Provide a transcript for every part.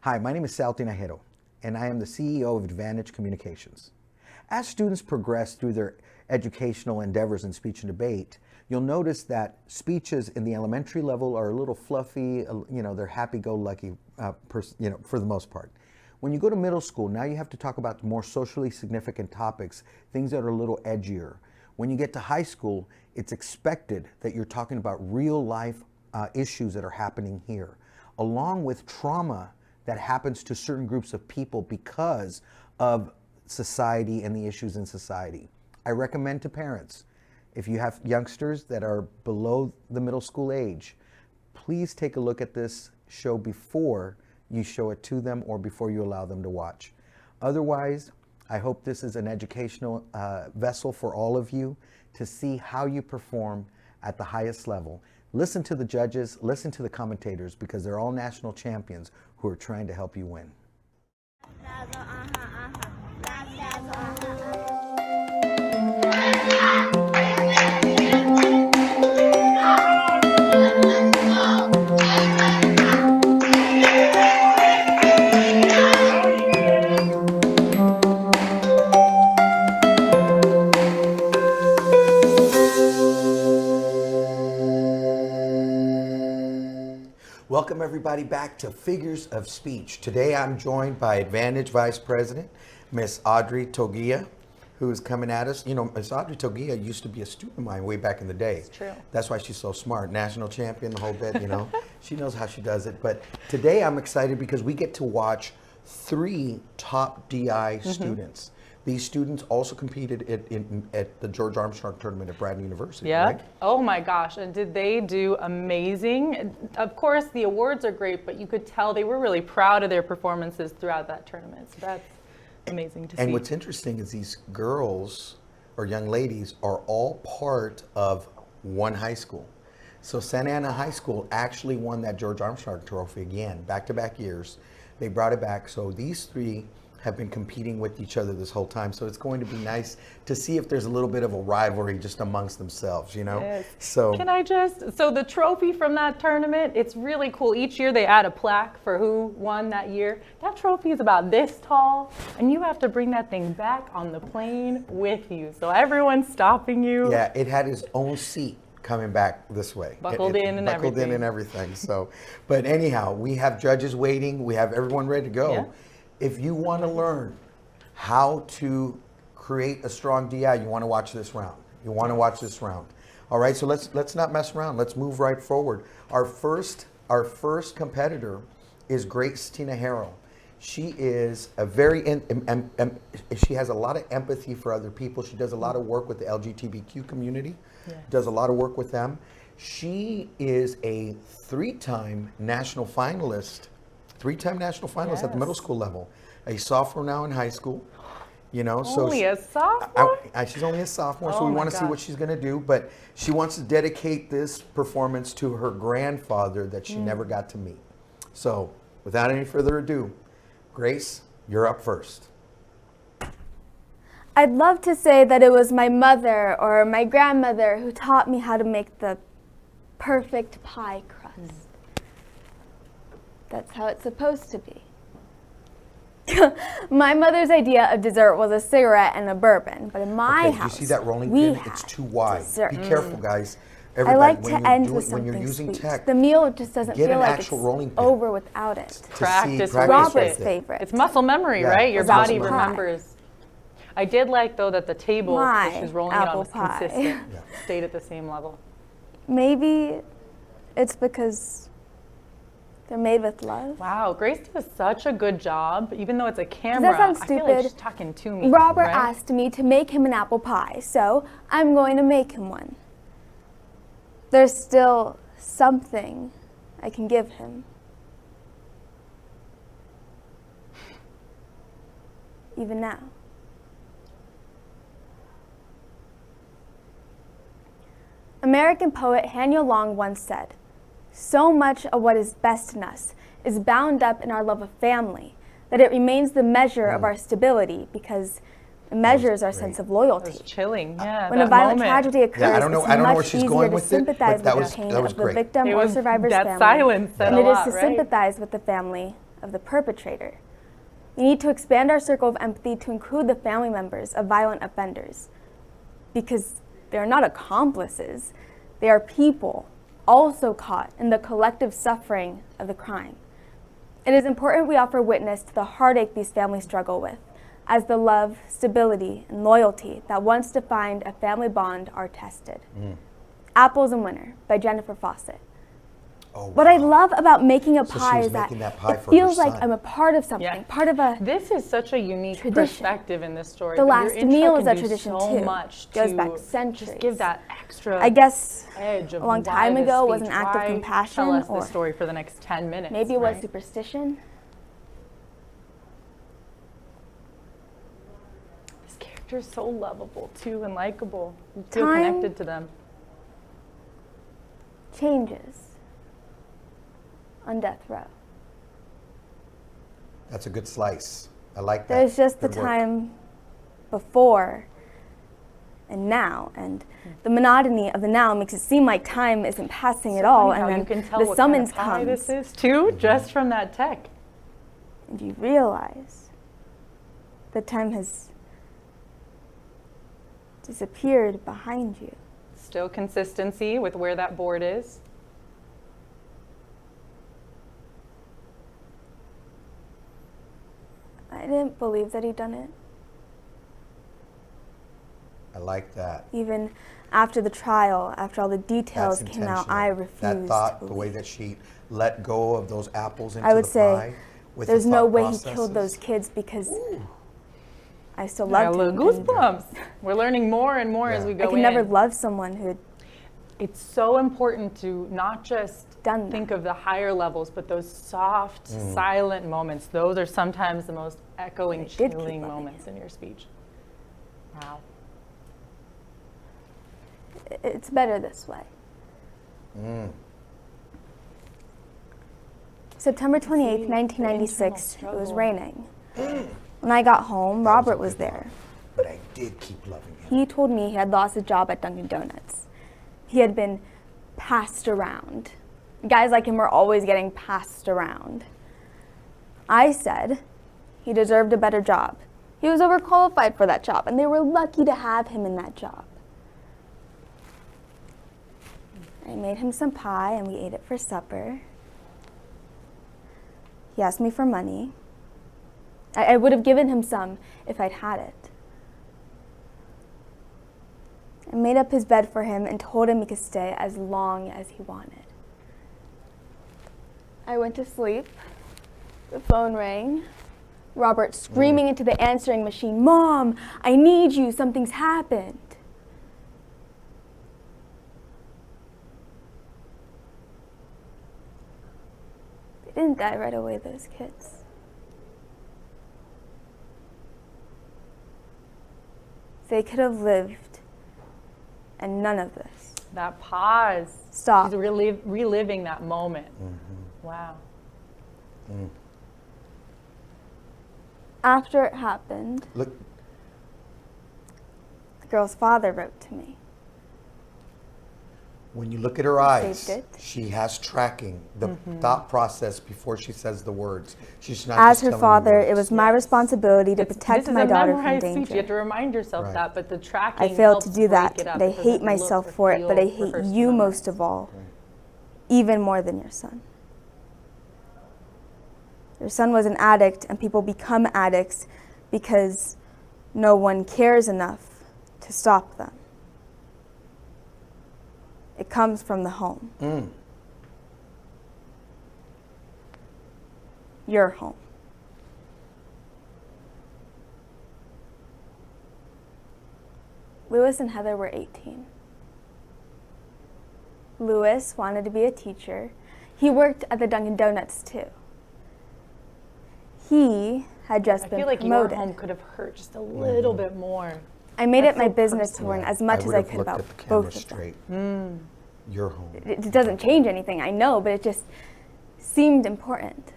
Hi, my name is Sal Tinajero, and I am the CEO of Advantage Communications. As students progress through their educational endeavors in speech and debate, you'll notice that speeches in the elementary level are a little fluffy, they're happy-go-lucky, for the most part. When you go to middle school, now you have to talk about more socially significant topics, things that are a little edgier. When you get to high school, it's expected that you're talking about real-life issues that are happening here, along with trauma that happens to certain groups of people because of society and the issues in society. I recommend to parents, if you have youngsters that are below the middle school age, please take a look at this show before you show it to them or before you allow them to watch. Otherwise, I hope this is an educational vessel for all of you to see how you perform at the highest level. Listen to the judges, listen to the commentators, because they're all national champions who are trying to help you win. Welcome everybody back to Figures of Speech. Today I'm joined by Advantage Vice President, Miss Audrey Togia, who is coming at us. You know, Miss Audrey Togia used to be a student of mine way back in the day. It's true. That's why she's so smart. National champion, the whole bit, She knows how she does it. But today I'm excited because we get to watch 3 top DI students. These students also competed at the George Armstrong tournament at Bradley University, right? Oh my gosh, and did they do amazing? Of course, the awards are great, but you could tell they were really proud of their performances throughout that tournament. So that's amazing to see. And what's interesting is these girls or young ladies are all part of one high school. So Santa Ana High School actually won that George Armstrong trophy again, back-to-back years. They brought it back. So these 3 have been competing with each other this whole time. So it's going to be nice to see if there's a little bit of a rivalry just amongst themselves, Yes. So the trophy from that tournament, it's really cool. Each year they add a plaque for who won that year. That trophy is about this tall, and you have to bring that thing back on the plane with you. So everyone's stopping you. Yeah, it had its own seat coming back this way. Buckled in and everything. Buckled in and everything. So, but anyhow, we have judges waiting. We have everyone ready to go. Yeah. If you want to learn how to create a strong DI, you want to watch this round. All right, so let's not mess around. Let's move right forward. Our first competitor is Grace Tinajero. She is a she has a lot of empathy for other people. She does a lot of work with the LGBTQ community. Yes. Does a lot of work with them. She is a 3-time national finalist. 3-time national finalist at the middle school level. A sophomore now in high school. Only a sophomore? She's only a sophomore, so we want to see what she's going to do. But she wants to dedicate this performance to her grandfather that she never got to meet. So, without any further ado, Grace, you're up first. I'd love to say that it was my mother or my grandmother who taught me how to make the perfect pie crust. That's how it's supposed to be. My mother's idea of dessert was a cigarette and a bourbon, but in my house, you see that rolling pin? It's too wide. Dessert. Be careful, guys. I like to end with something when you're using sweet. tech, the meal just doesn't feel like it's rolling pin over without it. Practice Robert's favorite. It's muscle memory, right? Your body remembers. I did like, though, that the table that she was rolling it on was consistent, stayed at the same level. Maybe it's because they're made with love. Wow, Grace does such a good job, even though it's a camera. Does that sound stupid? I feel like she's talking to me. Robert asked me to make him an apple pie, so I'm going to make him one. There's still something I can give him. Even now. American poet Haniel Long once said, "So much of what is best in us is bound up in our love of family, that it remains the measure of our stability because it measures our sense of loyalty." It was chilling, yeah. When a violent tragedy occurs, I don't know it's where much she's easier going to with it, sympathize but with the pain that was of the great. victim or survivor's that family silence said than a it is lot, to right? sympathize with the family of the perpetrator. We need to expand our circle of empathy to include the family members of violent offenders, because they are not accomplices. They are people also caught in the collective suffering of the crime. It is important we offer witness to the heartache these families struggle with, as the love, stability, and loyalty that once defined a family bond are tested. Apples in Winter by Jennifer Fawcett. Oh, What I wow. love about making a So she pie was is that making that pie it for her feels like son. I'm a part of something, Yeah. part of a This is such a unique Tradition. perspective in this story. The but last your intro meal is can a do tradition so too. much Goes to back just centuries. give that extra I guess edge of a long why time this ago was speech, an act of why compassion, tell us or the story for the next 10 minutes. maybe it was right? superstition. This character is so lovable too and likable. You feel Time- connected to them. Changes on death row. That's a good slice. I like that. There's just the Good work. time before and now, and the monotony of the now makes it seem like time isn't passing at all, Funny how and you then can tell the what summons kind of pie comes, this is too, just from that tech. and you realize that time has disappeared behind you. Still consistency with where that board is. I didn't believe that he'd done it. I like that. Even after the trial, after all the details That's came out, I intentional. refused That thought, to the way believe. that she let go of those apples into I would the say pie. With there's the no thought way he killed those processes. kids, because I still I loved got him. little and goosebumps. We're learning more and more as Yeah. we I go could in. never love someone who had It's so important to not just done think that. of the higher levels, but those soft, silent moments. Those are sometimes the most echoing, I did keep chilling loving moments in your speech. Wow. It's better this way. September 28th, See, 1996, the it was internal raining. When I got home, That was a Robert was good there. line. But I did keep loving him. He told me he had lost his job at Dunkin' Donuts. He had been passed around. Guys like him were always getting passed around. I said he deserved a better job. He was overqualified for that job, and they were lucky to have him in that job. I made him some pie, and we ate it for supper. He asked me for money. I would have given him some if I'd had it. I made up his bed for him and told him he could stay as long as he wanted. I went to sleep. The phone rang. Robert screaming into the answering machine, "Mom, I need you, something's happened." They didn't die right away, those kids. They could have lived, and none of this. That pause. Stop. She's reliving that moment. Wow. After it happened, Look, the girl's father wrote to me. when you look at her eyes, Saved it. she has tracking, the thought process before she says the words. She's not As just her telling you father, words. it was my responsibility to This protect is my a daughter from memorized speech. You have to danger. remind yourself Right. that, but the tracking I failed helps to do break that, it up and I because hate it myself looks for it, but I feel hate rehearsed you memory. most of all, even more than your son. Your son was an addict, and people become addicts because no one cares enough to stop them. It comes from the home. Your home. Lewis and Heather were 18. Lewis wanted to be a teacher. He worked at the Dunkin' Donuts too. He had just I been feel like promoted. your home could have hurt just a little bit more. I made That's it my so business to personal. learn as much as would I have could looked about at the camera both of them. straight. Your home. It doesn't change anything, I know, but it just seemed important.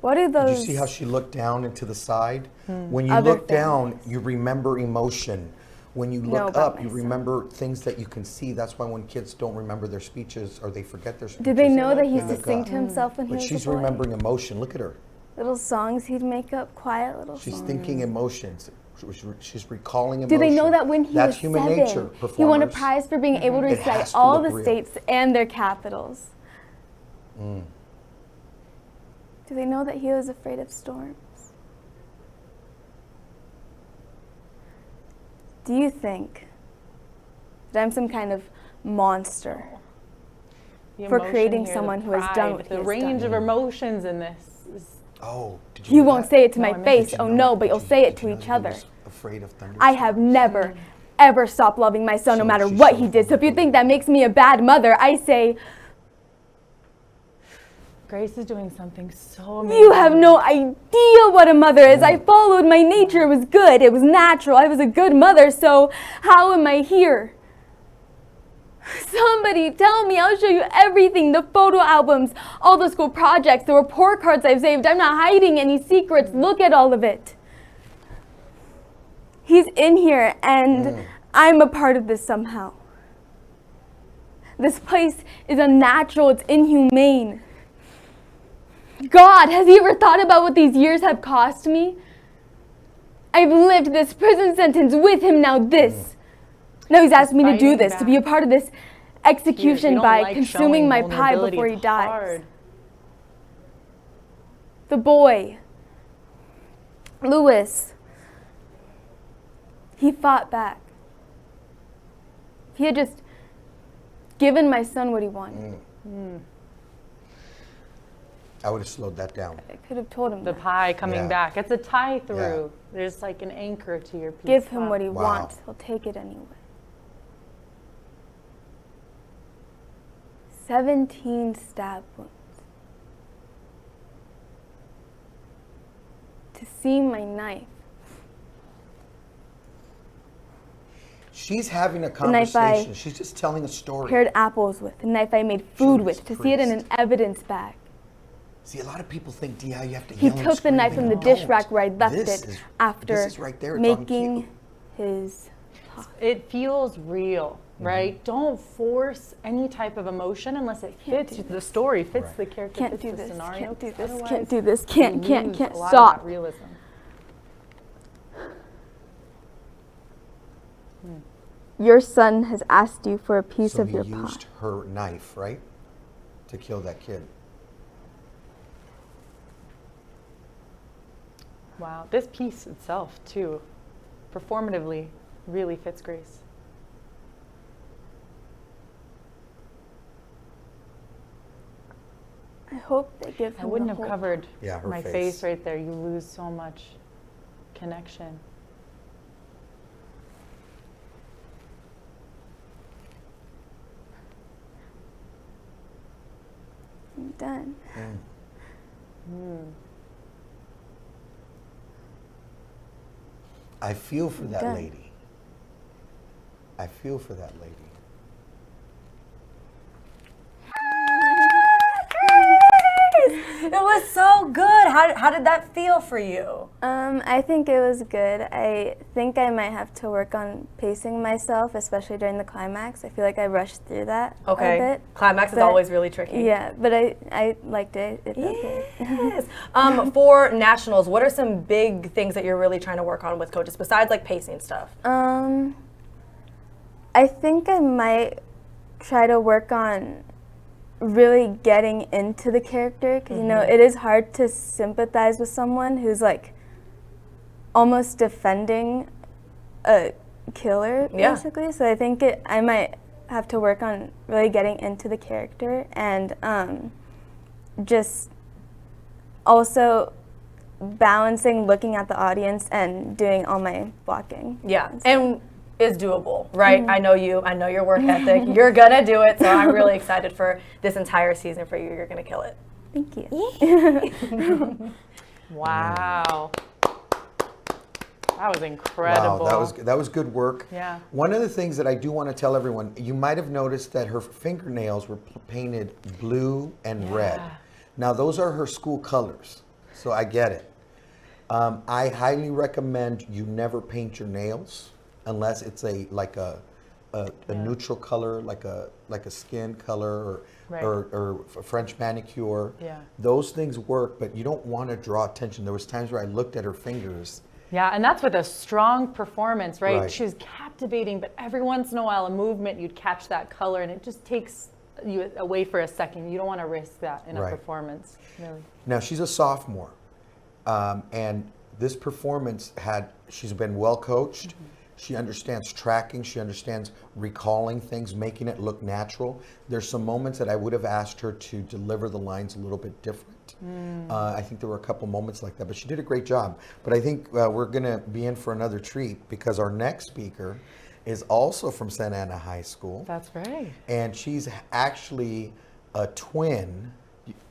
What do Did those you see how she looked down into the side? When you Other look down, families. you remember emotion. when you know look about up, my you son. remember things that you can see. That's why when kids don't remember their speeches or they forget their speeches. Did they know that he they used to look sing up. to himself when he But was she's a boy? remembering emotion. Look at her. Little songs he'd make up, quiet little She's songs. thinking emotions. She's recalling Do emotion. they know that when he That's was human 7, nature, he won a performers. prize for being able to It recite has to all look the real. states and their capitals? Do they know that he was afraid of storms? Do you think that I'm some kind of monster The for emotion creating here, the someone who has done pride, what he the has range done? of emotions in this is Oh, did You know won't that? say it to No, my I meant- face, Did you oh know- no, but did you'll you- say it did to you know each he other. was afraid of thunderstorms? I have never, ever stopped loving my son no So matter she what showed he did. So if you vulnerability. think that makes me a bad mother, I say, Grace is doing something so amazing. you have no idea what a mother is. I followed my nature. It was good. It was natural. I was a good mother. So how am I here? Somebody tell me. I'll show you everything. The photo albums, all the school projects, the report cards I've saved. I'm not hiding any secrets. Look at all of it. He's in here and I'm a part of this somehow. This place is unnatural. It's inhumane. God, has he ever thought about what these years have cost me? I've lived this prison sentence with him now Now he's asked me to do fighting this, to be a part of this Tears. execution We don't by like consuming showing my pie vulnerability. before he It's dies. hard. The boy, Lewis, he fought back. If he had just given my son what he wanted, I would have slowed that down. I could have told him The that. pie coming Yeah. back. It's a tie through. Yeah. There's like an anchor to your piece. Give him what he Wow. wants. He'll take it anyway. 17 stab wounds. To see my knife. She's having a knife I conversation. She's just telling a story. Pared apples with. The knife I made food Judas with. To see it in an Priest. evidence bag. See, a lot of people think, Di, you have to He yell and took the scream, knife and from the you dish don't. rack where I left This it is- after this is right there, it's on cue. making his. It feels real, right? Don't force any type of emotion unless it fits the story, fits Right. the character, Can't fits do the this. scenario. Can't do this. Otherwise, Can't do this. you Can't lose a lot of that stop. realism. Your son has asked you for a piece So of he your used pie. her knife, right? To kill that kid. Wow, this piece itself too, performatively, really fits Grace. I hope they give him I wouldn't the have whole covered Yeah, her my face. face right there. You lose so much connection. I'm done. I feel for that Done. lady. I feel for that lady. It was so good. How did that feel for you? I think it was good. I think I might have to work on pacing myself, especially during the climax. I feel like I rushed through that a bit. Climax is but- always really tricky. Yeah, but I liked it. It's okay. Yes. For nationals, what are some big things that you're really trying to work on with coaches besides like pacing stuff? I think I might try to work on really getting into the character because you know it is hard to sympathize with someone who's like almost defending a killer Yeah. basically. So I think I might have to work on really getting into the character and just also balancing looking at the audience and doing all my blocking. Yeah, and is doable, right? I know you. I know your work ethic. You're gonna do it. So I'm really excited for this entire season for you. You're gonna kill it. Thank you. Wow. That was incredible. Wow, that was good work. Yeah. One of the things that I do want to tell everyone, you might have noticed that her fingernails were painted blue and red. Now those are her school colors, so I get it. I highly recommend you never paint your nails unless it's a neutral color, like a skin color Right. or a French manicure. Yeah. Those things work, but you don't want to draw attention. There was times where I looked at her fingers. Yeah, and that's with a strong performance, right? Right. She was captivating, but every once in a while, a movement, you'd catch that color, and it just takes you away for a second. You don't want to risk that in a Right. performance, really. Now she's a sophomore, and this performance she's been well coached. Mm-hmm. She understands tracking. She understands recalling things, making it look natural. There's some moments that I would have asked her to deliver the lines a little bit different. I think there were a couple moments like that, but she did a great job. But I think we're going to be in for another treat because our next speaker is also from Santa Ana High School. That's right. And she's actually a twin.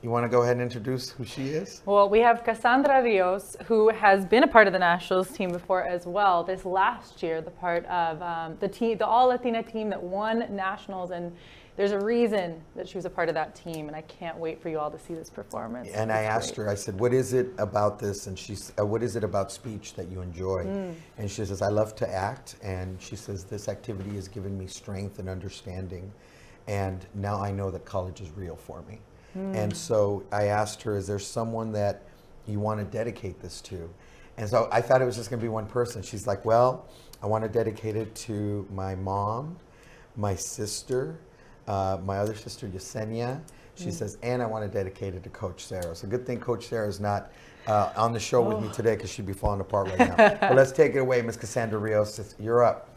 You want to go ahead and introduce who she is? Well, we have Cassandra Rios, who has been a part of the Nationals team before as well. This last year, the part of the all-Latina team that won Nationals, and there's a reason that she was a part of that team, and I can't wait for you all to see this performance. And I asked her, I said, what is it about this? And she's, what is it about speech that you enjoy? And she says, I love to act. And she says, this activity has given me strength and understanding. And now I know that college is real for me. And so I asked her, is there someone that you want to dedicate this to? And so I thought it was just going to be one person. She's like, well, I want to dedicate it to my mom, my sister, my other sister, Yesenia. She says, and I want to dedicate it to Coach Sarah. So good thing Coach Sarah is not on the show with me today because she'd be falling apart right now. But let's take it away, Miss Cassandra Rios. You're up.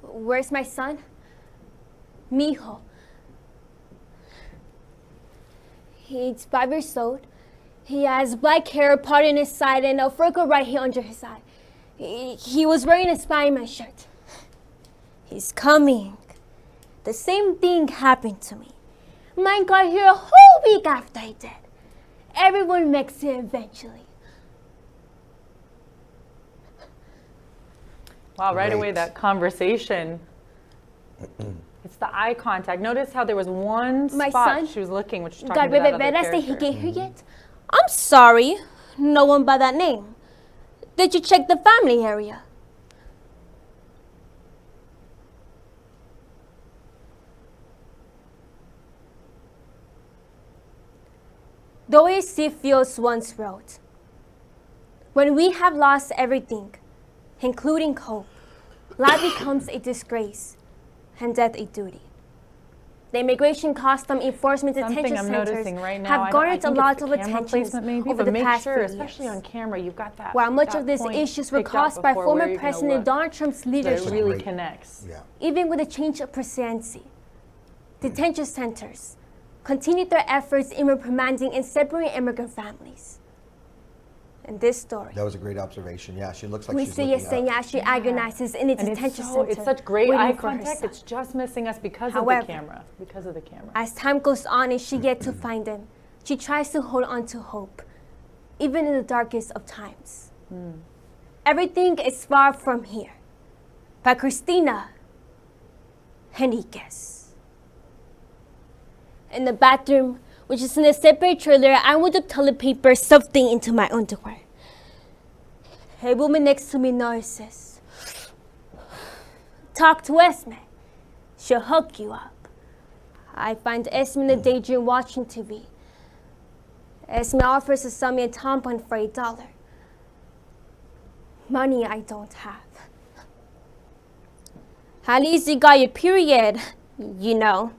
Where's my son? Mijo. He's 5 years old. He has black hair, part in his side, and a freckle right here under his eye. He was wearing a Spider-Man shirt. He's coming. The same thing happened to me. Mine got here a whole week after I did. Everyone makes it eventually. Wow, right away Great. that conversation. It's the eye contact. Notice how there was one My spot son she was looking, which was God, talking to that other Beberas, did he character. get here yet? I'm sorry. No one by that name. Did you check the family area? The way Cepheus once wrote, when we have lost everything, including hope, life becomes a disgrace and death a duty. The immigration custom enforcement Something detention I'm centers noticing right now, have garnered a lot of camera attention placement maybe, over but the make past sure, few especially years. on camera, you've got that. While much that of these point issues were picked out caused by before where former you're gonna President look, Donald Trump's so it leadership, really Great. connects. Yeah. even with the change of presidency, detention centers continued their efforts in reprimanding and separating immigrant families. In this story, That was a great observation. Yeah, she looks like we she's see looking up. Yesenia as she agonizes in a And detention it's, center. it's such great waiting eye for her contact. son. It's just missing us because However, of the camera. Because of the camera. As time goes on and she gets to find him, she tries to hold on to hope, even in the darkest of times. Everything is far from here. By Cristina Henriquez. In the bathroom, which is in a separate trailer, I want to toilet paper something into my underwear. A woman next to me notices. Talk to Esme. She'll hook you up. I find Esme in the daydream watching TV. Esme offers to sell me a tampon for $1. Money I don't have. At least you got your period, you know.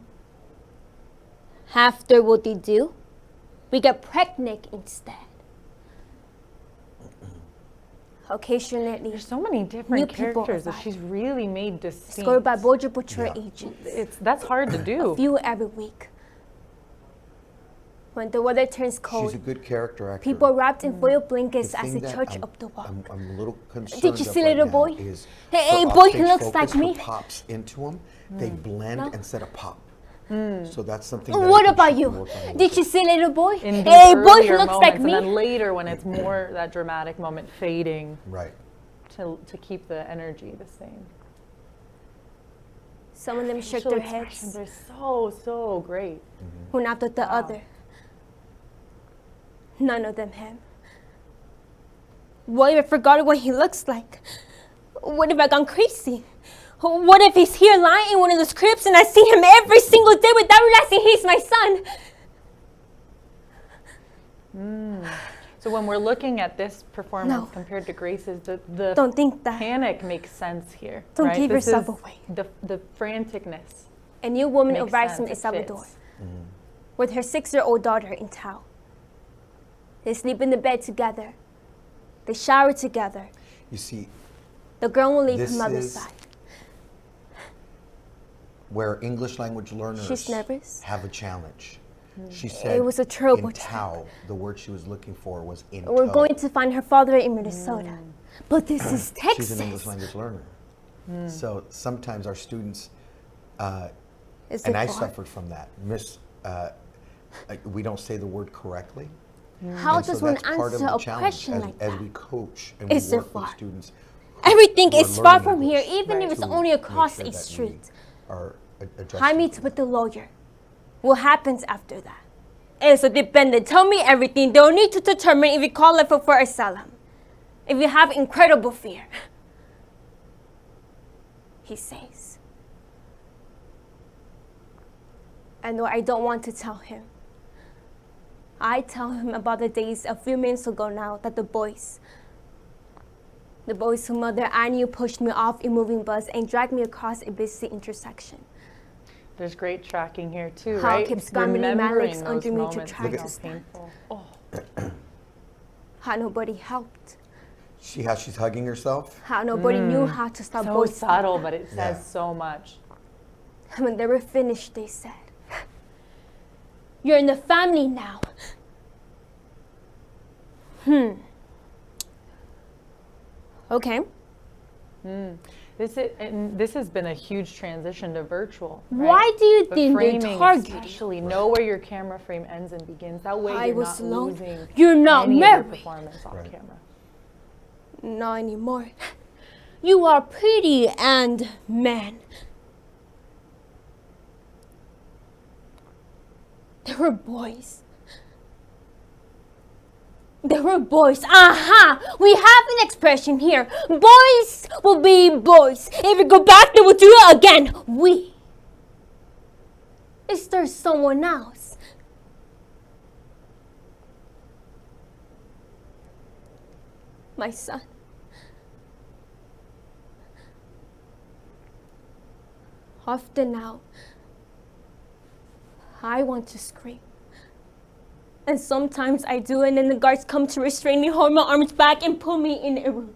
After what they do, we get pregnant instead. Occasionally, There's so many New different people characters that arrive. she's really made distinct. scored by Border Patrol Yeah. agents. That's hard to do. A few every week. When the weather turns She's a cold, good character actor. people wrapped in foil blankets The as thing they that trudge I'm- up the walk. I'm a little concerned Did you of see right little now boy? is Hey, for boy, he offstage looks focus, like who me. pops into them, they blend No. instead of pop. So that's something. That I What think about she can you? work on a little Did bit. you see little boy? In these Hey, boy, he earlier looks moments, like and me. then later when it's more that dramatic moment fading Right. to keep the energy the same. Some of them shook Facial their expressions heads, are so great. one after the Wow. other. None of them him. Boy, I forgot what he looks like. What if I gone crazy? What if he's here lying in one of those cribs and I see him every single day without realizing he's my son? So when we're looking at this performance No. compared to Grace's, the Don't think that. panic makes sense here. Don't right? give This yourself is away. The franticness. A new woman Makes arrives sense, from El it Salvador fits. with her 6-year-old daughter in tow. They sleep in the bed together. They shower together. You see, The girl will leave This her mother's is- side. where English language learners She's nervous. have a challenge. She said was a terrible in Tao, the word she was looking for was in We're tow. going to find her father in Minnesota. But this is Texas. She's an English language learner. So sometimes our students, Is and it I far? suffered from that, we don't say the word correctly. How And so does one that's part of answer the a challenge question as, like as that? we coach and we Is it work with far? students. Everything who are is far learning from here, English even if it's to only make across sure a that we street. are adjusting I to meet that. with the lawyer. What happens after that? Eso depende. Tell me everything. They'll need to determine if you qualify for asylum. If you have incredible fear. He says. And though I don't want to tell him, I tell him about the days a few minutes ago now that the boys whose mother I knew pushed me off a moving bus and dragged me across a busy intersection. There's great tracking here too, How right? keeps coming in my Remembering legs those under me to moments, try how to stand. painful. Oh, How nobody helped. See how she's hugging herself? How nobody knew how to stop so boys. subtle, but it says Yeah. so much. When they were finished, they said, "You're in the family now." Okay. This has been a huge transition to virtual. Right? Why do you But think they framing, target you? especially, know where your camera frame ends and begins. That way, I you're was not alone. losing You're not any of your married. performance off Right. camera. Not anymore. You are pretty and man. They were boys. They were boys. Aha! We have an expression here. Boys will be boys. If we go back, they will do it again. We. Is there someone else? My son. Often now, I want to scream. And sometimes I do, and then the guards come to restrain me, hold my arms back, and pull me in a room.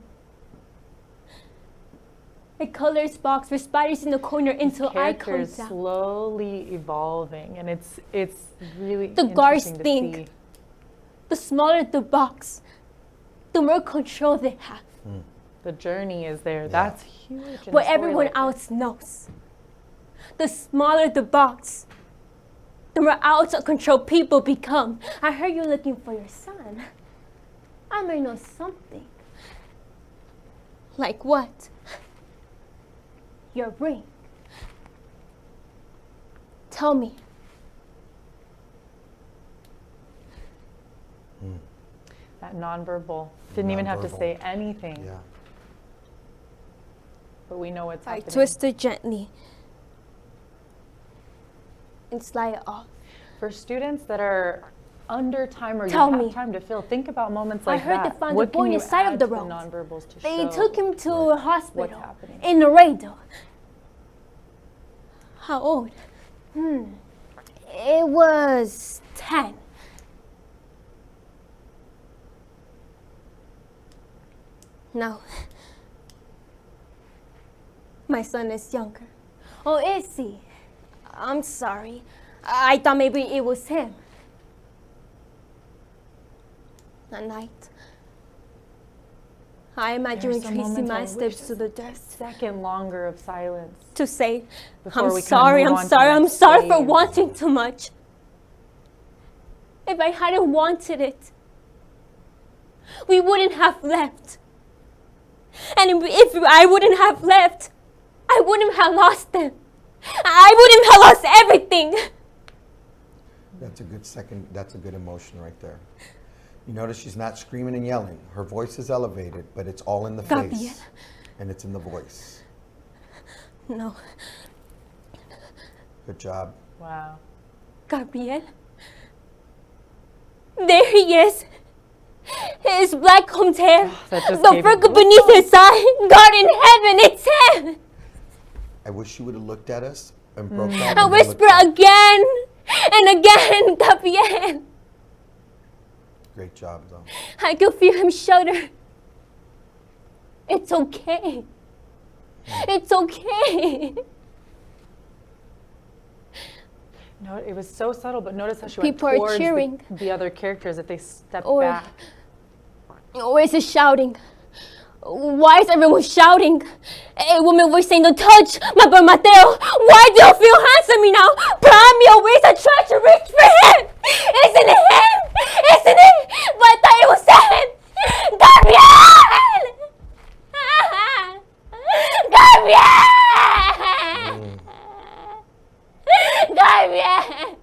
A colors box with spiders in the corner until I come Characters down. slowly evolving, and it's really The guards interesting to think see. The smaller the box, the more control they have. The journey is there. That's huge. in a What story everyone like this. else knows. The smaller the box, the more out of control people become. I heard you're looking for your son. I may know something. Like what? Your ring. Tell me. That nonverbal. Didn't even have to Nonverbal. say anything, Yeah. but we know what's I happening. twist it gently and slide it off. For students that are under time or Tell you have me. time to fill, think about moments I like heard that. they found What the boy can you inside of add the to road. nonverbals to They show? took him to a hospital happening. in Laredo. How old? It was 10. No. My son is younger. Oh, is he? I'm sorry. I thought maybe it was him. At night, I imagine There's some retracing moments my I steps wish to the dirt Second longer of silence. to say, Before I'm we kinda sorry, move I'm on to sorry, the I'm next sorry for phase. wanting too much. If I hadn't wanted it, we wouldn't have left. And if I wouldn't have left, I wouldn't have lost them. I wouldn't have lost everything. That's a good emotion right there. You notice she's not screaming and yelling. Her voice is elevated, but it's all in the Gabriel, face. and it's in the voice. No. Good job. Wow. Gabriel. There he is. His black combed hair. That just The gave freckle me- beneath his eye. God in heaven, it's him. I wish you would have looked at us and broke down. I and then whisper looked back. again and again, Gabriel. Great job, though. I can feel him shudder. It's okay. It's okay. No, it was so subtle, but notice how she People went are towards cheering. the other characters if they stepped Or- back. Or is it shouting? Why is everyone shouting? A woman voice saying, "Don't touch my boy Mateo. Why do you feel handsome me now? Prime me always I try to reach for him. Isn't it him? Isn't it? But I thought it was him. Gabriel! Gabriel! Gabriel!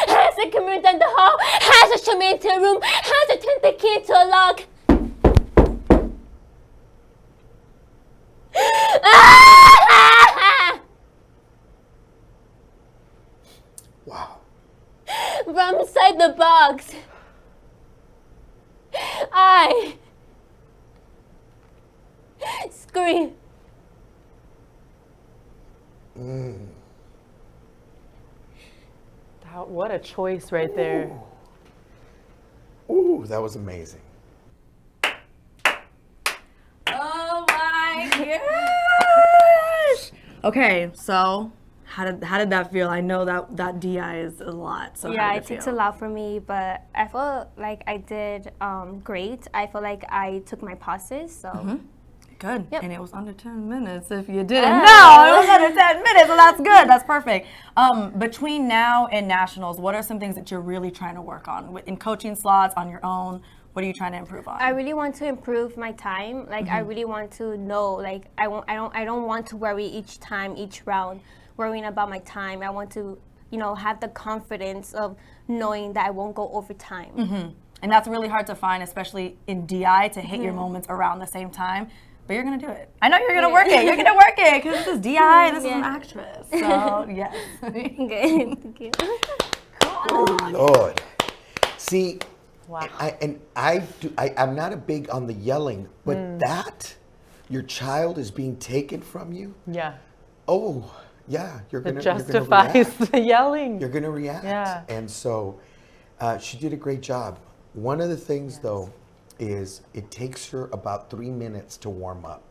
Has to come into the hall, has to come into a room, has to turn the key to a lock. Wow. From inside the box, I scream. What a choice right there. Ooh, that was amazing. Oh my gosh! Okay, so how did that feel? I know that DI is a lot. So Yeah, how did it takes feel? a lot for me, but I felt like I did great. I feel like I took my pauses, so Good. Yep. And it was under 10 minutes if you didn't know. It was under 10 minutes, so that's good. That's perfect. Between now and nationals, what are some things that you're really trying to work on? In coaching slots, on your own, what are you trying to improve on? I really want to improve my time. Like I really want to know. Like I don't want to worry each time, each round, worrying about my time. I want to, have the confidence of knowing that I won't go over time. And that's really hard to find, especially in DI, to hit your moments around the same time. But you're going to do it. I know you're going to work it. You're going to work it because this is DI. This is an actress. So, yes. Good. Thank you. Oh, Lord. See, Wow. I'm not a big on the yelling, but that, your child is being taken from you. Yeah. Oh, yeah, you're It gonna justifies react. the yelling. You're gonna react. Yeah. And so, she did a great job. One of the things, though, is it takes her about 3 minutes to warm up,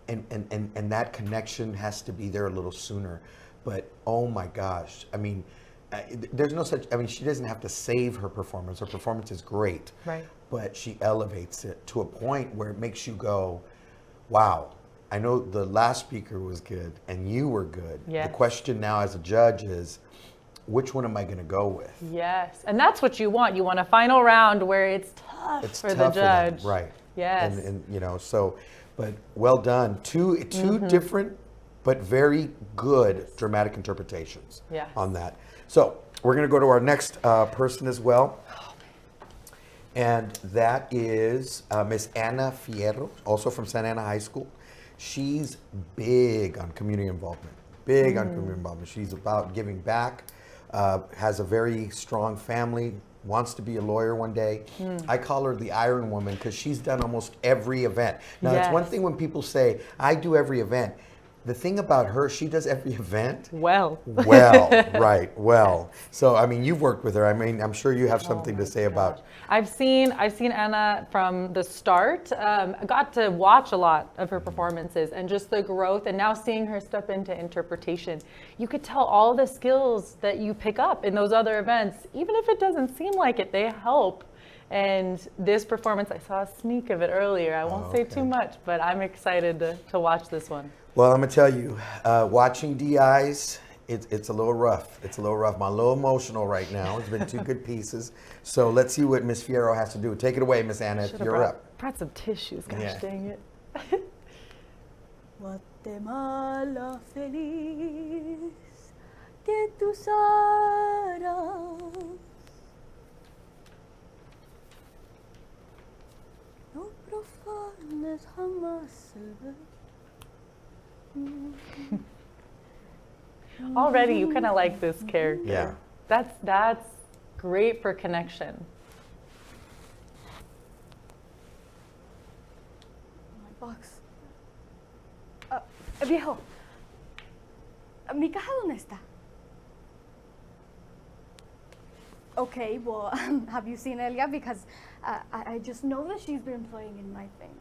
and that connection has to be there a little sooner. But oh my gosh, I mean, there's no such. I mean, she doesn't have to save her performance. Her performance is great, Right. but she elevates it to a point where it makes you go, "Wow." I know the last speaker was good and you were good. Yes. The question now as a judge is, which one am I going to go with? Yes. And that's what you want. You want a final round where it's tough It's for tough the for them, judge. right? Yes. And so, but well done. Two different but very good dramatic interpretations Yes. on that. So we're going to go to our next person as well. And that is Miss Ana Fierro, also from Santa Ana High School. She's big on community involvement, She's about giving back, has a very strong family, wants to be a lawyer one day. I call her the Iron Woman because she's done almost every event. Now, it's one Yes. thing when people say, I do every event. The thing about her, she does every event Well. well, right, well. So, I mean, you've worked with her. I mean, I'm sure you have something to say about. I've seen Anna from the start. I got to watch a lot of her performances and just the growth, and now seeing her step into interpretation, you could tell all the skills that you pick up in those other events, even if it doesn't seem like it, they help. And this performance, I saw a sneak of it earlier. I won't say too much, but I'm excited to watch this one. Well, I'm gonna tell you, watching DIs, it's a little rough. It's a little rough. I'm a little emotional right now. It's been two good pieces. So let's see what Miss Fierro has to do. Take it away, Miss Anna. Should've You're up. brought some tissues, gosh Yeah. dang it. Guatemala feliz que tus aras no profanan es jamás se ve. Already, you kind of like this character. Yeah. That's great for connection. My box. Viejo, ¿mi caja dónde está? Okay, well, have you seen Elia? Because I just know that she's been playing in my things.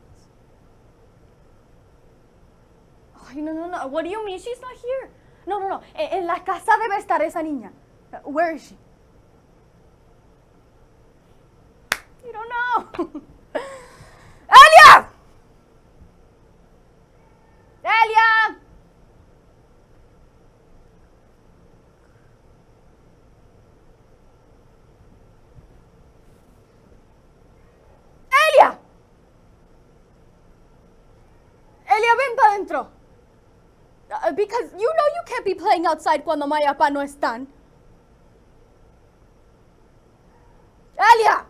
Ay, no. What do you mean she's not here? No. En la casa debe estar esa niña. Where is she? You don't know. Elia! Elia! Elia! Elia, ven para adentro. Because you know you can't be playing outside cuando Maya y Papá no están. Elia!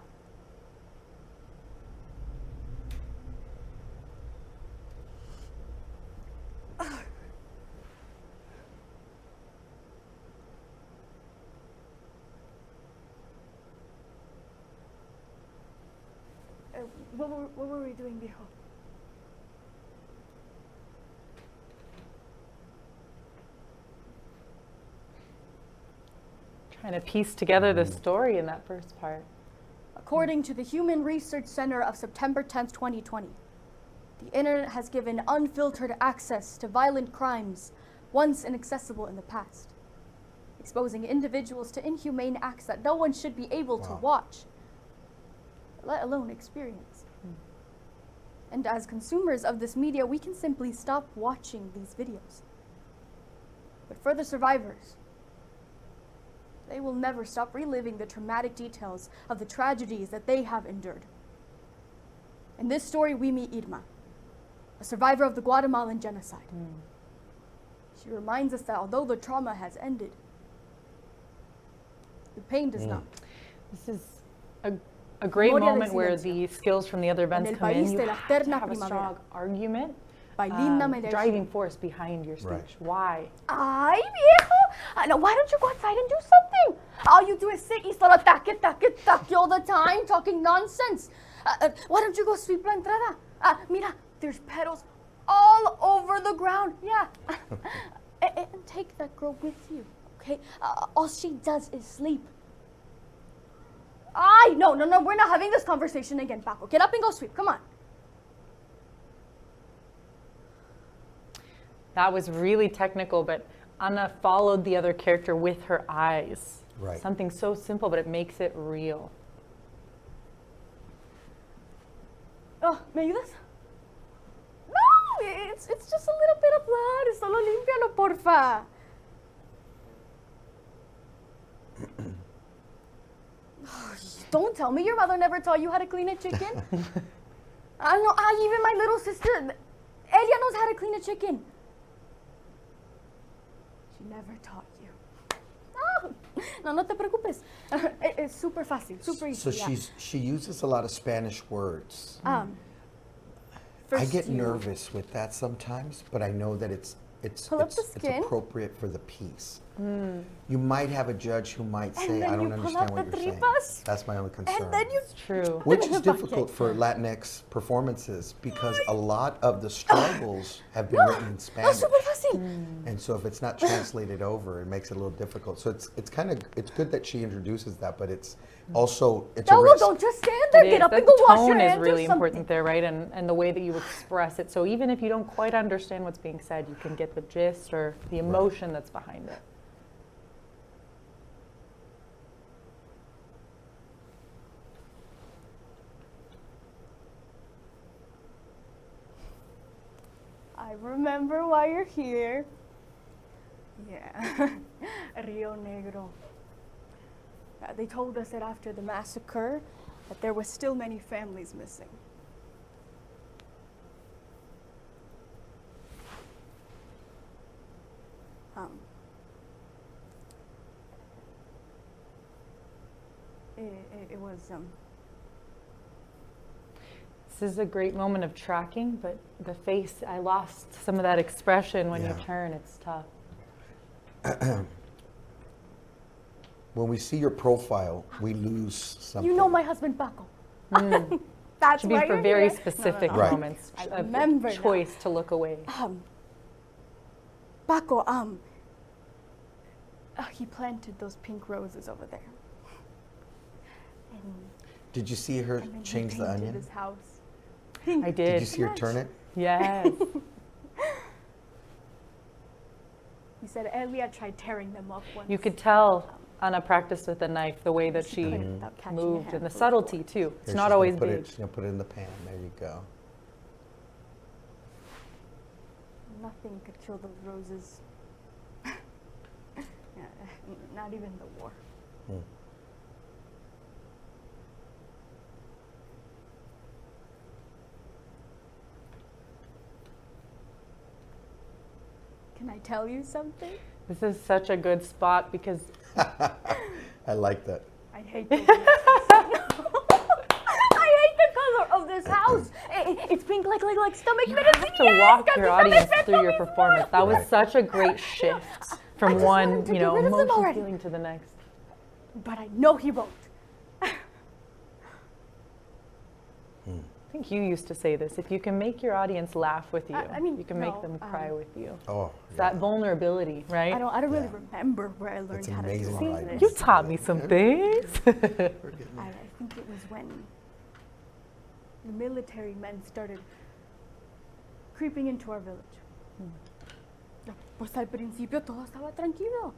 What were we doing, viejo? Trying to piece together the story in that first part. According to the Human Research Center of September 10th, 2020, the internet has given unfiltered access to violent crimes once inaccessible in the past, exposing individuals to inhumane acts that no one should be able to watch, let alone experience. And as consumers of this media, we can simply stop watching these videos. But for the survivors, they will never stop reliving the traumatic details of the tragedies that they have endured. In this story, we meet Irma, a survivor of the Guatemalan genocide. She reminds us that although the trauma has ended, the pain does not. This is a great Memoria del moment where silencio. the skills from the other events el come in. país You de la have to eterna have a primavera. strong argument, By Linda Medellín. driving force behind your speech. Right. Why? Ay, viejo! Now, why don't you go outside and do something? All you do is sit y solo taque all the time, talking nonsense. Why don't you go sweep la entrada? Mira, there's petals all over the ground. Yeah. And take that girl with you, okay? All she does is sleep. Ay, no, we're not having this conversation again, Paco. Get up and go sweep, come on. That was really technical, but Anna followed the other character with her eyes. Right. Something so simple, but it makes it real. Oh, ¿me ayudas? No, it's just a little bit of blood. Solo límpialo, porfa. Don't tell me your mother never taught you how to clean a chicken. I know. Even my little sister, Elia knows how to clean a chicken. She never taught you. No te preocupes. It's super fácil, super easy. So she uses a lot of Spanish words. I First get you- nervous with that sometimes, but I know that it's Pull up the skin. appropriate for the piece. You might have a judge who might say, then I you don't pull understand out what the you're saying. tripas, That's my only concern. And then you True. Which is difficult for Latinx performances because a lot of the struggles have been written in No, Spanish. super fácil. And so if it's not translated over, it makes it a little difficult. So it's good that she introduces that, but it's also, it's a No, risk. don't just stand there. It Get is. up The and go wash your tone is hands really or something. important there, right? And the way that you express it. So even if you don't quite understand what's being said, you can get the gist or the emotion that's behind it. I remember why you're here. Yeah, Rio Negro. They told us that after the massacre, that there were still many families missing. It was This is a great moment of tracking, but the face, I lost some of that expression when you Yeah. turn. It's tough. When we see your profile, we lose something. You know my husband Paco. That's Should be why for you're very here. specific Right. moments. I of remember now. choice to look away. Paco, he planted those pink roses over there. And Did you see her then he change the painted onion? his house. I Did did. you see her turn it? Yes. He said Elia tried tearing them up once. You could tell on a practice with a knife the way that she couldn't without catching a moved and the handful of subtlety bullets. too. It's Here, not she's gonna always put big. She's going to put it in the pan. There you go. Nothing could kill those roses. Yeah, not even the war. Hmm. Can I tell you something? This is such a good spot because I like that. I hate those messes. I hate the color of this house. It's pink like stomach you medicine. have to Yes, walk got your the audience stomach through your medicine. performance. That was Right. such a great shift from just one, wanted to you get know, rid of them emotion already. feeling to the next. But I know he won't. I think you used to say this. If you can make your audience laugh with you, I mean, you can make no, them cry with you. Oh, It's that vulnerability, right? I don't really Yeah. remember where I learned That's how to amazing do how I this. You taught me some things. I think it was when the military men started creeping into our village. Pues al principio todo estaba tranquilo.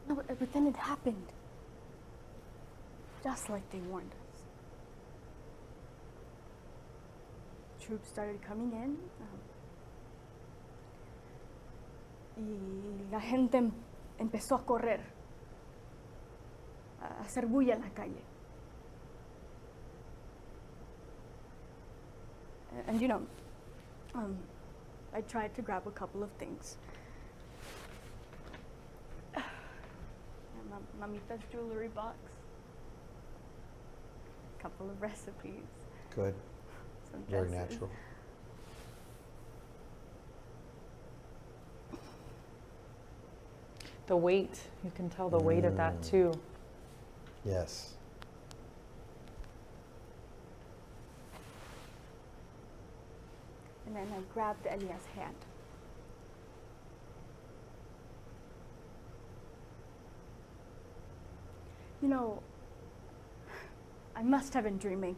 No, but then it happened. Just like they warned us. Troops started coming in. Y la gente empezó a correr. A hacer bulla en la calle. And you know, I tried to grab a couple of things. Mamita's jewelry box. A couple of recipes. good. Some Very dresses. natural. The weight, you can tell the weight of that too. Yes. And then I grabbed Elia's hand. You know, I must have been dreaming.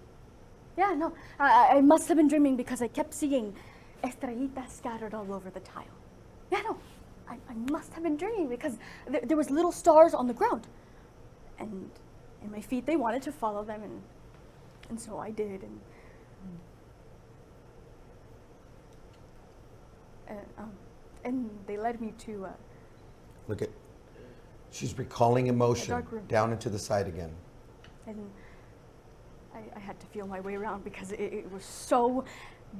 Yeah, no, I must have been dreaming because I kept seeing estrellitas scattered all over the tile. Yeah, no, I must have been dreaming because there was little stars on the ground. And my feet, they wanted to follow them, and so I did. And they led me to Look at, she's recalling emotion dark room. down into the side again. and I had to feel my way around because it was so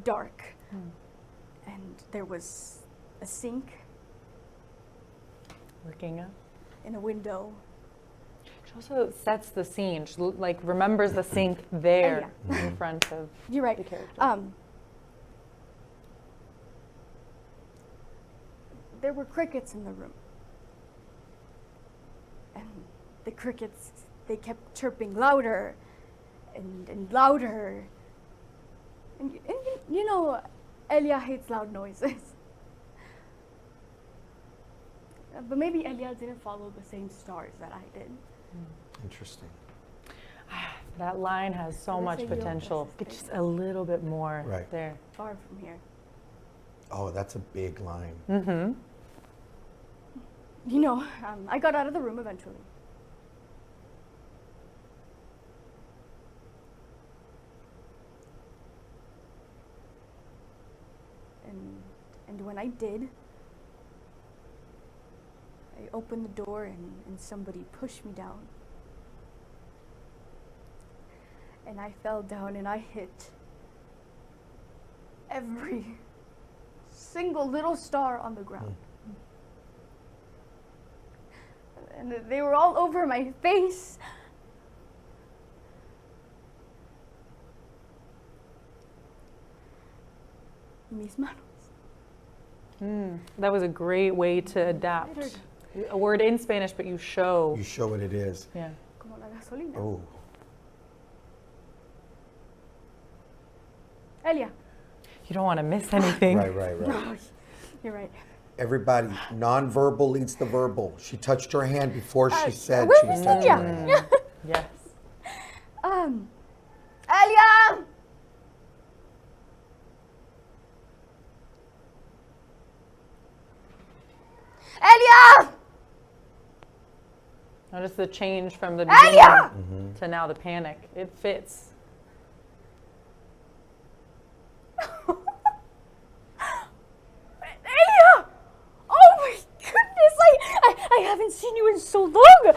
dark. And there was a sink Looking up. and a window. She also sets the scene. She like remembers the sink there in front of You're right. the character. There were crickets in the room. And the crickets, they kept chirping louder and louder. And you know, Elia hates loud noises. But maybe Elia didn't follow the same stars that I did. Interesting. That line has so Let's much say yo potential. versus Just they. a little bit more Right. there. Far from here. Oh, that's a big line. Mm-hmm. You know, I got out of the room eventually. And when I did, I opened the door and somebody pushed me down. And I fell down and I hit every single little star on the ground. And they were all over my face. mis manos. That was a great way to adapt a word in Spanish, but you show. You show what it is. Yeah. Como la gasolina. Oh. Elia. You don't want to miss anything. Right. Oh, you're right. Everybody, nonverbal leads the verbal. She touched her hand before she said where's she was touching her hand. Yes. Elia! Elia! Notice the change from the beginning to now the panic. It fits. Elia! Oh my goodness! I haven't seen you in so long.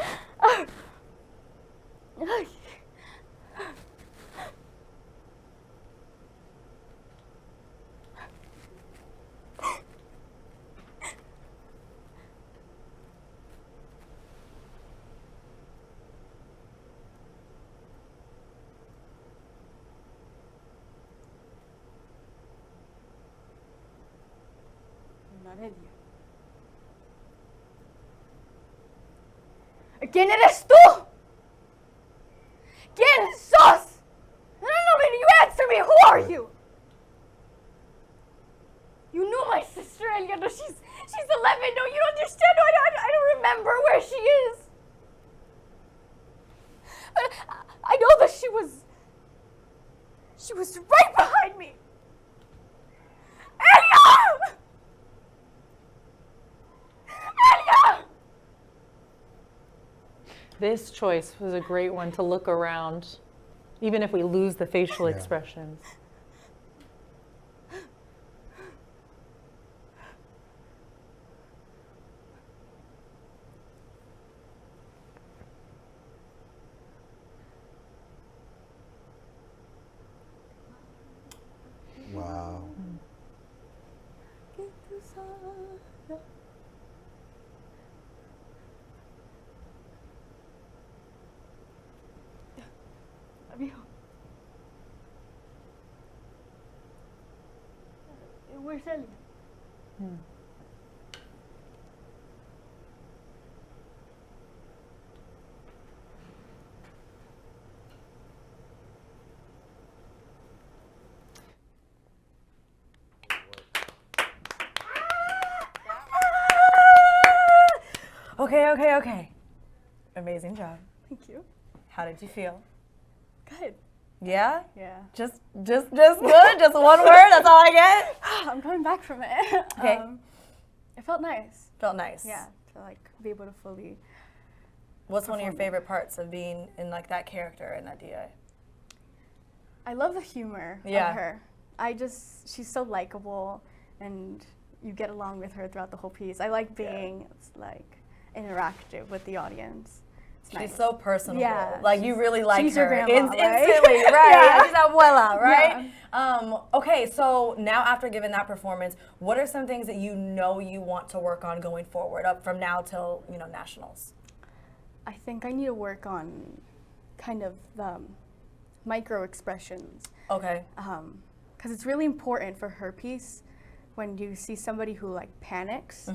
¿Quién eres tú? ¿Quién sos? No, you answer me. Who are you? You knew my sister, Elia. No, she's 11. No, you don't understand. No, I don't remember where she is. But I know that she was right behind me. Elia! Elia! This choice was a great one to look around, even if we lose the facial expressions. Wow. Where's Elia? Okay. Amazing job. Thank you. How did you feel? Good. Yeah? Yeah. Just good? Just one word? That's all I get? I'm coming back from it. Okay. It felt nice. Felt nice. Yeah. To like be able to fully. What's one of your favorite parts of being in like that character in that DA? I love the humor Yeah. of her. She's so likable, and you get along with her throughout the whole piece. I like being like interactive with the audience. It's She's nice. so personable. Yeah, Like you really like she's her. your grandma, right? Instantly, right? Yeah. She's abuela, right? Okay, so now after giving that performance, what are some things that you know you want to work on going forward, up from now till nationals? I think I need to work on kind of the micro expressions. Okay. Because it's really important for her piece when you see somebody who like panics.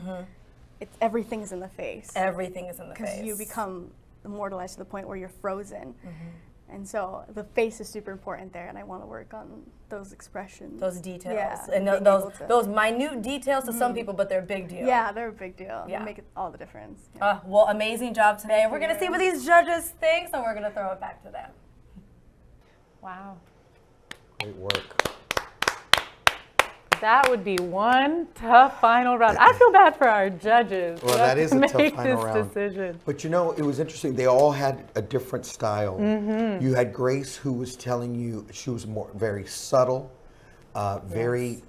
Everything's in the face. Everything is in the face. Because you become immortalized to the point where you're frozen. And so the face is super important there, and I want to work on those expressions. Those details. Yeah, And being those able to- those minute details to some people, but they're a big deal. Yeah, they're a big deal. Yeah. They make all the difference. Yeah. Well, amazing job today. We're going to see what these judges think, so we're going to throw it back to them. Wow. Great work. That would be one tough final round. I feel bad for our judges. Well, who that have is to a tough make final this round. decision. But it was interesting. They all had a different style. You had Grace, who was telling you she was very subtle, very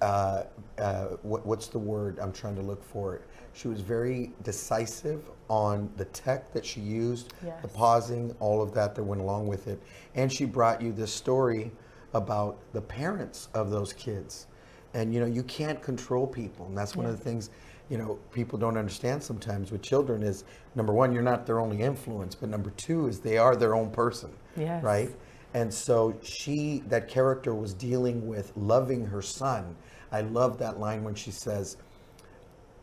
what's the word? I'm trying to look for it. She was very decisive on the tech that she used, the pausing, all of that went along with it. And she brought you this story about the parents of those kids. And you can't control people, and that's one of the things people don't understand sometimes with children is, number one, you're not their only influence, but number two is they are their own person, right? And so that character was dealing with loving her son. I love that line when she says,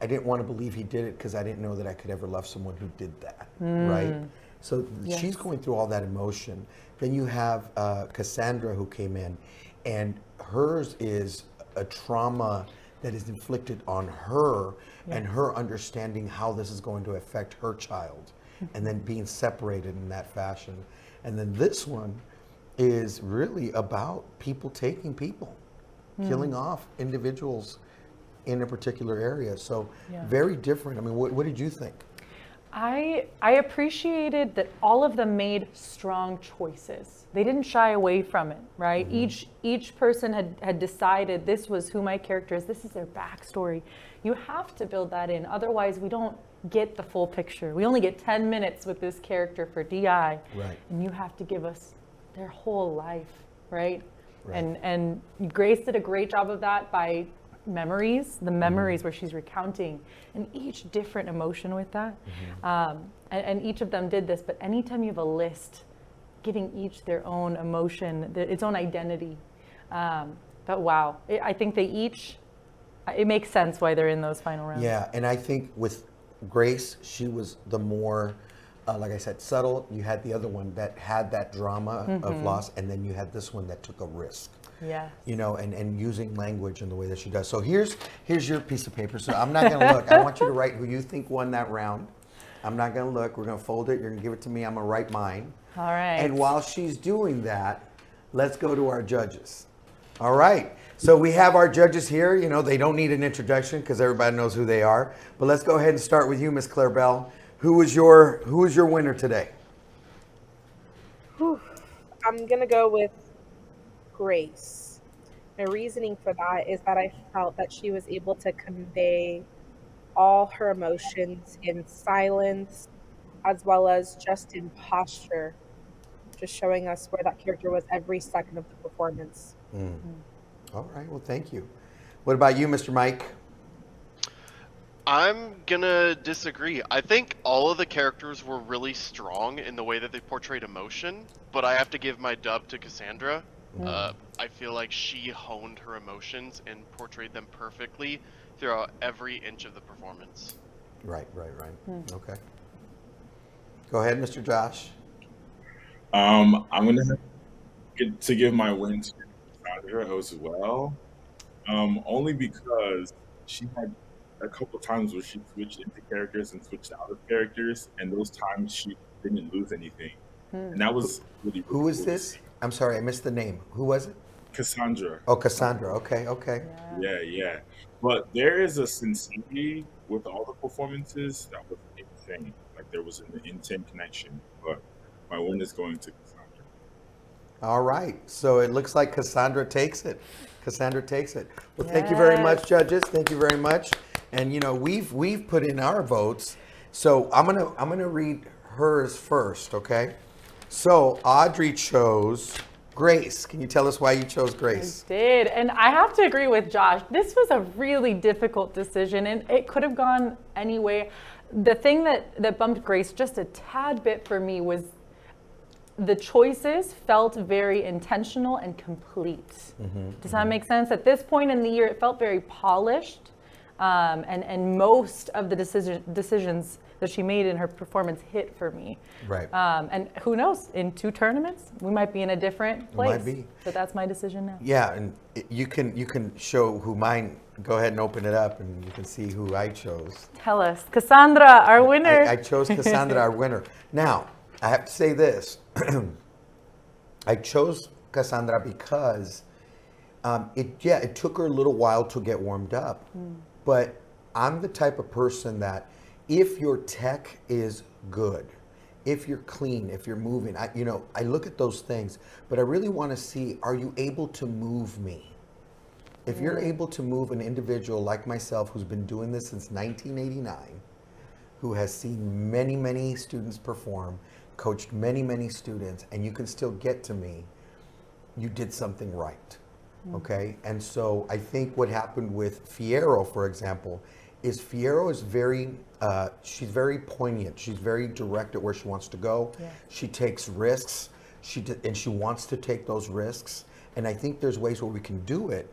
I didn't want to believe he did it because I didn't know that I could ever love someone who did that, right? So she's going through all that emotion. Then you have Cassandra who came in, and hers is a trauma that is inflicted on her and her understanding how this is going to affect her child and then being separated in that fashion. And then this one is really about people taking people, killing off individuals in a particular area. So very different. I mean, what did you think? I appreciated that all of them made strong choices. They didn't shy away from it, right? Each person had decided this was who my character is. This is their backstory. You have to build that in. Otherwise, we don't get the full picture. We only get 10 minutes with this character for DI. Right. And you have to give us their whole life, right? And Grace did a great job of that by the memories where she's recounting, and each different emotion with that. And each of them did this, but anytime you have a list, giving each their own emotion, its own identity. But wow, I think they each, it makes sense why they're in those final rounds. Yeah, and I think with Grace, she was the more, like I said, subtle. You had the other one that had that drama of loss, and then you had this one that took a risk. Yeah. You know, and using language in the way that she does. So here's your piece of paper. So I'm not going to look. I want you to write who you think won that round. I'm not going to look. We're going to fold it. You're going to give it to me. I'm going to write mine. All right. And while she's doing that, let's go to our judges. All right. So we have our judges here. You know, they don't need an introduction because everybody knows who they are. But let's go ahead and start with you, Miss Claire Bell. Who was your winner today? I'm going to go with Grace. My reasoning for that is that I felt that she was able to convey all her emotions in silence as well as just in posture, just showing us where that character was every second of the performance. All right, well, thank you. What about you, Mr. Mike? I'm gonna disagree. I think all of the characters were really strong in the way that they portrayed emotion, but I have to give my dub to Cassandra. I feel like she honed her emotions and portrayed them perfectly throughout every inch of the performance. Right. Okay. Go ahead, Mr. Josh. I'm gonna get to give my win to Cassandra as well, only because she had a couple times where she switched into characters and switched out of characters, and those times she didn't lose anything, and that was really, really Who is cool to this? see. I'm sorry, I missed the name. Who was it? Cassandra. Oh, Cassandra. Okay. Yeah. But there is a sincerity with all the performances that was insane. Like there was an insane connection. But my win is going to Cassandra. All right. So it looks like Cassandra takes it. Well, thank you very much, judges. Thank you very much. And you know, we've put in our votes. So I'm gonna read hers first, okay? So Audrey chose Grace. Can you tell us why you chose Grace? I did, and I have to agree with Josh. This was a really difficult decision, and it could have gone any way. The thing that bumped Grace just a tad bit for me was the choices felt very intentional and complete. Does that make sense? At this point in the year, it felt very polished, and most of the decisions that she made in her performance hit for me. Right. And who knows, in 2 tournaments, we might be in a different place. Might be. But that's my decision now. Yeah, and you can show who mine. Go ahead and open it up, and you can see who I chose. Tell us. Cassandra, our winner. I chose Cassandra, our winner. Now, I have to say this. I chose Cassandra because it took her a little while to get warmed up. But I'm the type of person that if your tech is good, if you're clean, if you're moving, I look at those things, but I really want to see, are you able to move me? If you're able to move an individual like myself who's been doing this since 1989, who has seen many, many students perform, coached many, many students, and you can still get to me, you did something right, okay? And so I think what happened with Fierro, for example, is Fierro is she's very poignant. She's very direct at where she wants to go. Yeah. She takes risks, and she wants to take those risks. And I think there's ways where we can do it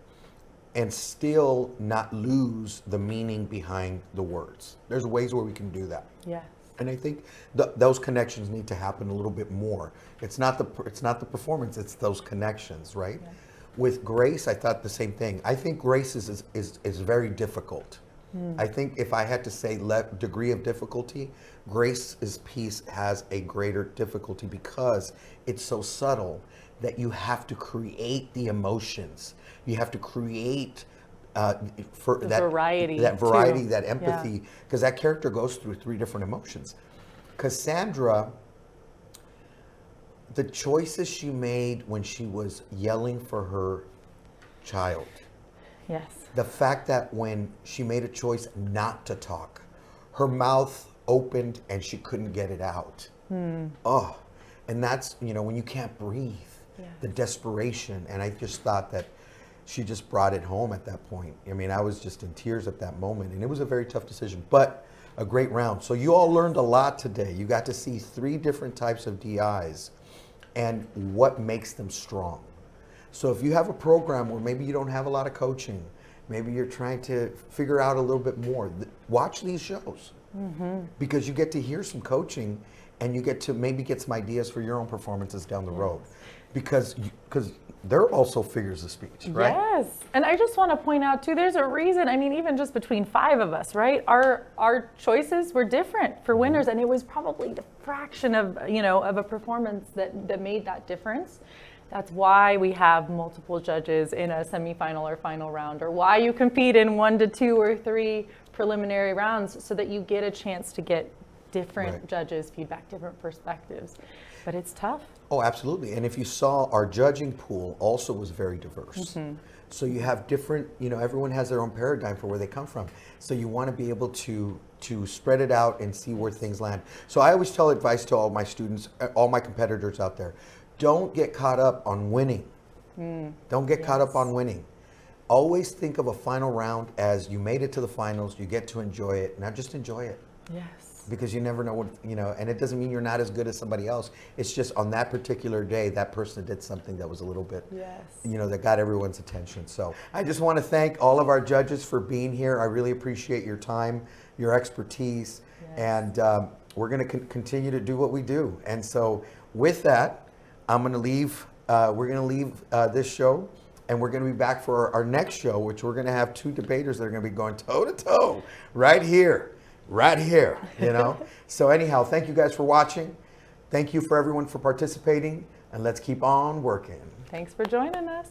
and still not lose the meaning behind the words. There's ways where we can do that. Yes. And I think those connections need to happen a little bit more. It's not the performance, it's those connections, right? Yeah. With Grace, I thought the same thing. I think Grace is very difficult. I think if I had to say degree of difficulty, Grace's piece has a greater difficulty because it's so subtle that you have to create the emotions. You have to create for that variety, that empathy, because that character goes through 3 different emotions. Cassandra, the choices she made when she was yelling for her child. Yes. The fact that when she made a choice not to talk, her mouth opened and she couldn't get it out. Oh, and that's, when you can't breathe, the desperation. And I just thought that she just brought it home at that point. I mean, I was just in tears at that moment, and it was a very tough decision, but a great round. So you all learned a lot today. You got to see 3 different types of DIs and what makes them strong. So if you have a program where maybe you don't have a lot of coaching, maybe you're trying to figure out a little bit more, watch these shows, because you get to hear some coaching and you get to maybe get some ideas for your own performances down the road, because they're also figures of speech, right? Yes, and I just want to point out too, there's a reason, I mean, even just between 5 of us, right? Our choices were different for winners, and it was probably the fraction of, of a performance that made that difference. That's why we have multiple judges in a semifinal or final round, or why you compete in 1 to 2 or 3 preliminary rounds, so that you get a chance to get different judges' feedback, different perspectives. But it's tough. Oh, absolutely. And if you saw, our judging pool also was very diverse. So you have different, everyone has their own paradigm for where they come from. So you want to be able to spread it out and see where things land. So I always tell advice to all my students, all my competitors out there. Don't get caught up on winning. Don't get caught up on winning. Always think of a final round as you made it to the finals, you get to enjoy it. Now just enjoy it. Yes. Because you never know what, and it doesn't mean you're not as good as somebody else. It's just on that particular day, that person did something that was a little bit, that got everyone's attention. So I just want to thank all of our judges for being here. I really appreciate your time, your expertise, and we're going to continue to do what we do. And so with that, we're going to leave this show, and we're going to be back for our next show, which we're going to have 2 debaters that are going to be going toe to toe right here. So anyhow, thank you guys for watching. Thank you for everyone for participating, and let's keep on working. Thanks for joining us.